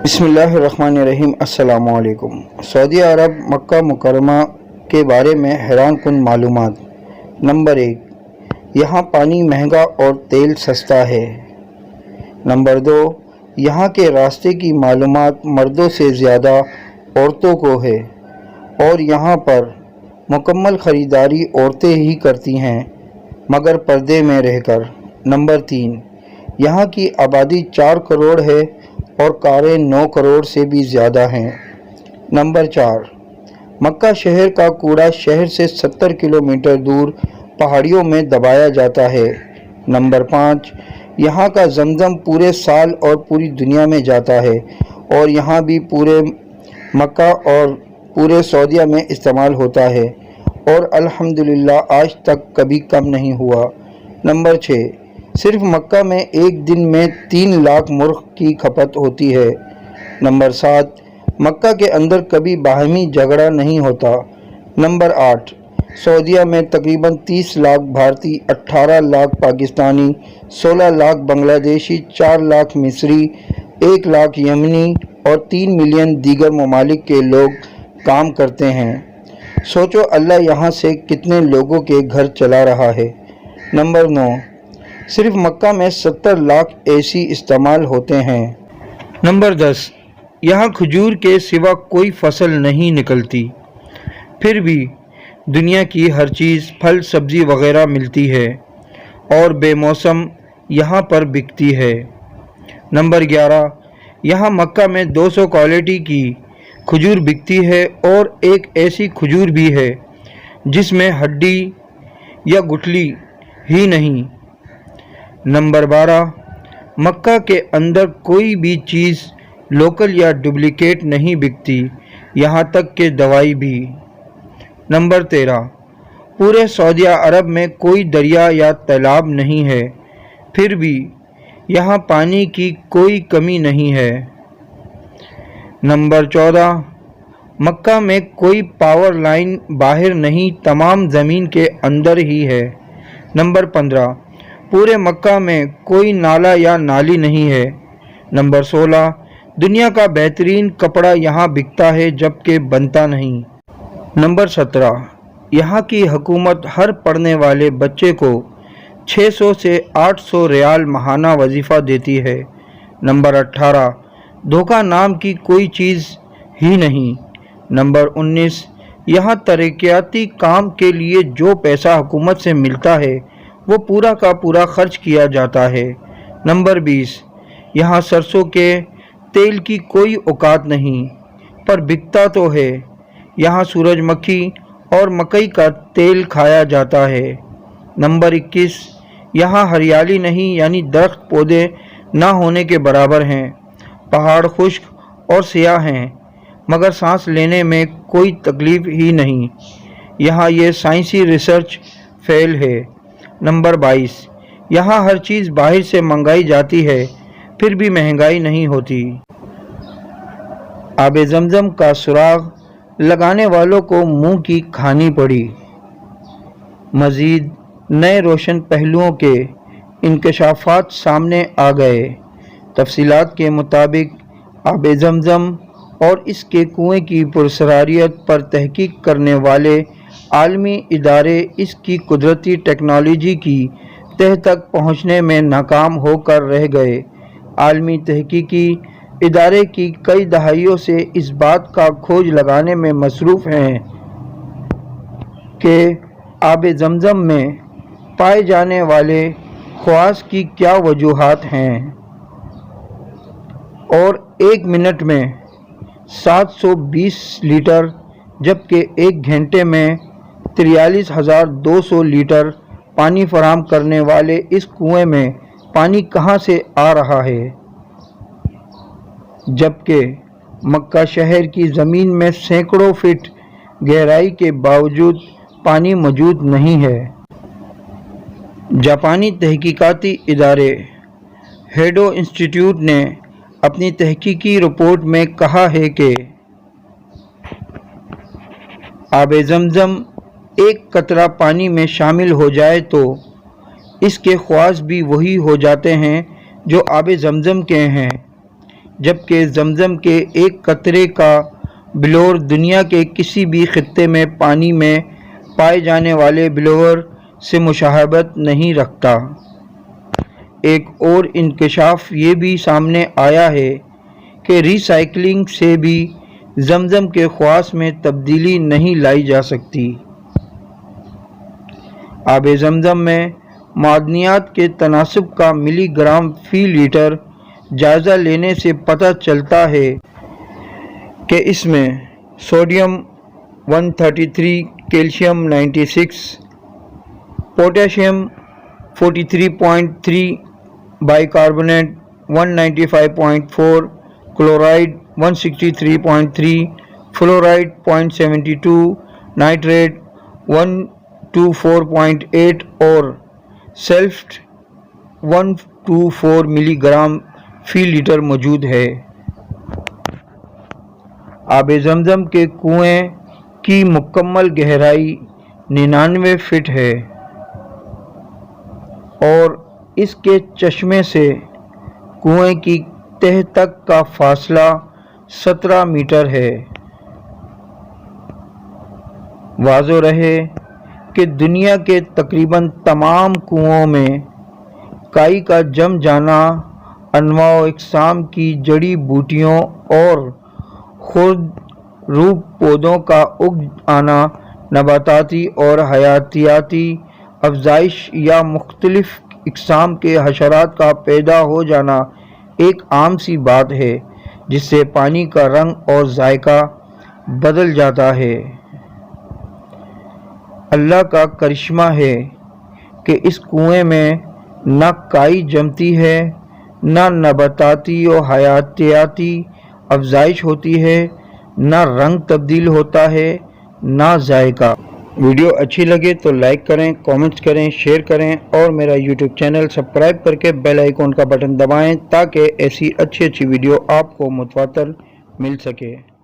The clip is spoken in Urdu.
بسم اللہ الرحمن الرحیم۔ السلام علیکم۔ سعودی عرب مکہ مکرمہ کے بارے میں حیران کن معلومات۔ نمبر 1، یہاں پانی مہنگا اور تیل سستا ہے۔ نمبر 2، یہاں کے راستے کی معلومات مردوں سے زیادہ عورتوں کو ہے اور یہاں پر مکمل خریداری عورتیں ہی کرتی ہیں مگر پردے میں رہ کر۔ نمبر 3، یہاں کی آبادی 4 کروڑ ہے اور کاریں 9 کروڑ سے بھی زیادہ ہیں۔ نمبر 4، مکہ شہر کا کوڑا شہر سے 70 کلومیٹر دور پہاڑیوں میں دبایا جاتا ہے۔ نمبر 5، یہاں کا زمزم پورے سال اور پوری دنیا میں جاتا ہے اور یہاں بھی پورے مکہ اور پورے سعودیہ میں استعمال ہوتا ہے اور الحمدللہ آج تک کبھی کم نہیں ہوا۔ نمبر 6، صرف مکہ میں ایک دن میں 3 لاکھ مرغ کی کھپت ہوتی ہے۔ نمبر 7، مکہ کے اندر کبھی باہمی جھگڑا نہیں ہوتا۔ نمبر 8، سعودیہ میں تقریباً 30 لاکھ بھارتی، 18 لاکھ پاکستانی، 16 لاکھ بنگلہ دیشی، 4 لاکھ مصری، 1 لاکھ یمنی اور 3 ملین دیگر ممالک کے لوگ کام کرتے ہیں۔ سوچو اللہ یہاں سے کتنے لوگوں کے گھر چلا رہا ہے۔ نمبر 9، صرف مکہ میں 70 لاکھ اے سی استعمال ہوتے ہیں۔ نمبر 10، یہاں کھجور کے سوا کوئی فصل نہیں نکلتی، پھر بھی دنیا کی ہر چیز پھل سبزی وغیرہ ملتی ہے اور بے موسم یہاں پر بکتی ہے۔ نمبر 11، یہاں مکہ میں 200 کوالٹی کی کھجور بکتی ہے اور ایک ایسی کھجور بھی ہے جس میں ہڈی یا گٹھلی ہی نہیں۔ نمبر 12، مکہ کے اندر کوئی بھی چیز لوکل یا ڈپلیکیٹ نہیں بکتی، یہاں تک کہ دوائی بھی۔ نمبر 13، پورے سعودی عرب میں کوئی دریا یا تالاب نہیں ہے، پھر بھی یہاں پانی کی کوئی کمی نہیں ہے۔ نمبر 14، مکہ میں کوئی پاور لائن باہر نہیں، تمام زمین کے اندر ہی ہے۔ نمبر 15، پورے مکہ میں کوئی نالا یا نالی نہیں ہے۔ نمبر 16، دنیا کا بہترین کپڑا یہاں بکتا ہے جبکہ بنتا نہیں۔ نمبر 17، یہاں کی حکومت ہر پڑھنے والے بچے کو 600 سے 800 ریال ماہانہ وظیفہ دیتی ہے۔ نمبر 18، دھوکہ نام کی کوئی چیز ہی نہیں۔ نمبر 19، یہاں ترقیاتی کام کے لیے جو پیسہ حکومت سے ملتا ہے وہ پورا کا پورا خرچ کیا جاتا ہے۔ نمبر 20، یہاں سرسوں کے تیل کی کوئی اوقات نہیں، پر بکتا تو ہے۔ یہاں سورج مکھی اور مکئی کا تیل کھایا جاتا ہے۔ نمبر 21، یہاں ہریالی نہیں، یعنی درخت پودے نہ ہونے کے برابر ہیں، پہاڑ خشک اور سیاہ ہیں مگر سانس لینے میں کوئی تکلیف ہی نہیں، یہاں یہ سائنسی ریسرچ فیل ہے۔ نمبر 22، یہاں ہر چیز باہر سے منگائی جاتی ہے پھر بھی مہنگائی نہیں ہوتی۔ آب زمزم کا سراغ لگانے والوں کو منہ کی کھانی پڑی۔ مزید نئے روشن پہلوؤں کے انکشافات سامنے آ گئے۔ تفصیلات کے مطابق آب زمزم اور اس کے کنویں کی پراسراریت پر تحقیق کرنے والے عالمی ادارے اس کی قدرتی ٹیکنالوجی کی تہہ تک پہنچنے میں ناکام ہو کر رہ گئے۔ عالمی تحقیقی ادارے کی کئی دہائیوں سے اس بات کا کھوج لگانے میں مصروف ہیں کہ آب زمزم میں پائے جانے والے خواص کی کیا وجوہات ہیں اور 1 منٹ میں 720 لیٹر جبکہ 1 گھنٹے میں 43,200 لیٹر پانی فراہم کرنے والے اس کنویں میں پانی کہاں سے آ رہا ہے، جبکہ مکہ شہر کی زمین میں سینکڑوں فٹ گہرائی کے باوجود پانی موجود نہیں ہے۔ جاپانی تحقیقاتی ادارے ہیڈو انسٹی ٹیوٹ نے اپنی تحقیقی رپورٹ میں کہا ہے کہ آب زمزم ایک قطرہ پانی میں شامل ہو جائے تو اس کے خواص بھی وہی ہو جاتے ہیں جو آب زمزم کے ہیں، جبکہ زمزم کے ایک قطرے کا بلور دنیا کے کسی بھی خطے میں پانی میں پائے جانے والے بلور سے مشابہت نہیں رکھتا۔ ایک اور انکشاف یہ بھی سامنے آیا ہے کہ ری سائیکلنگ سے بھی زمزم کے خواص میں تبدیلی نہیں لائی جا سکتی۔ آب زمزم میں معدنیات کے تناسب کا ملی گرام فی لیٹر جائزہ لینے سے پتہ چلتا ہے کہ اس میں sodium 133، calcium 96، potassium 43.3، by carbonate 195.4، chloride 163.3، fluoride 0.72، nitrate 124.8 اور سلفیٹ 124 ملی گرام فی لیٹر موجود ہے۔ آب زمزم کے کنویں کی مکمل گہرائی 99 فٹ ہے اور اس کے چشمے سے کنویں کی تہہ تک کا فاصلہ 17 میٹر ہے۔ واضح رہے کہ دنیا کے تقریباً تمام کنوؤں میں کائی کا جم جانا، انواع و اقسام کی جڑی بوٹیوں اور خرد روپ پودوں کا اگ آنا، نباتاتی اور حیاتیاتی افزائش یا مختلف اقسام کے حشرات کا پیدا ہو جانا ایک عام سی بات ہے جس سے پانی کا رنگ اور ذائقہ بدل جاتا ہے۔ اللہ کا کرشمہ ہے کہ اس کنویں میں نہ کائی جمتی ہے، نہ نباتاتی و حیاتیاتی افزائش ہوتی ہے، نہ رنگ تبدیل ہوتا ہے، نہ ذائقہ۔ ویڈیو اچھی لگے تو لائک کریں، کامنٹس کریں، شیئر کریں اور میرا یوٹیوب چینل سبسکرائب کر کے بیل آئیکن کا بٹن دبائیں تاکہ ایسی اچھی ویڈیو آپ کو متواتر مل سکے۔